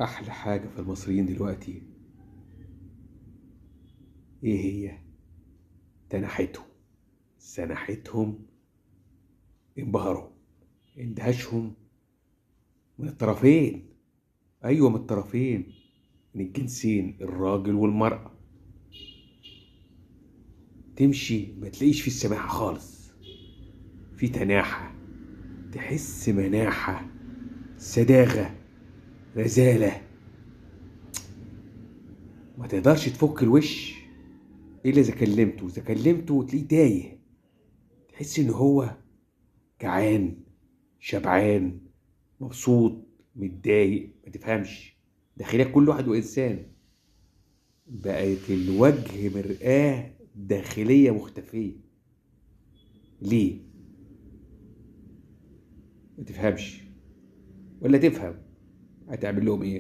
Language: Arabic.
احلى حاجة في المصريين دلوقتي ايه هي؟ تنحتهم، سنحتهم، انبهروا، اندهاشهم من الطرفين. ايوه، من الطرفين، من الجنسين، الراجل والمرأة. تمشي ما تلاقيش في السماحة خالص، في تناحة، تحس مناحة، سداغة، رزالة. ما تقدرش تفك الوش الا اذا كلمته تلاقيه تايه. تحس ان هو جعان، شبعان، مبسوط، متضايق، ما تفهمش. داخليا كل واحد وانسان. بقت الوجه مرآة داخلية مختفية. ليه؟ ما تفهمش ولا تفهم. هتعمل لهم ايه؟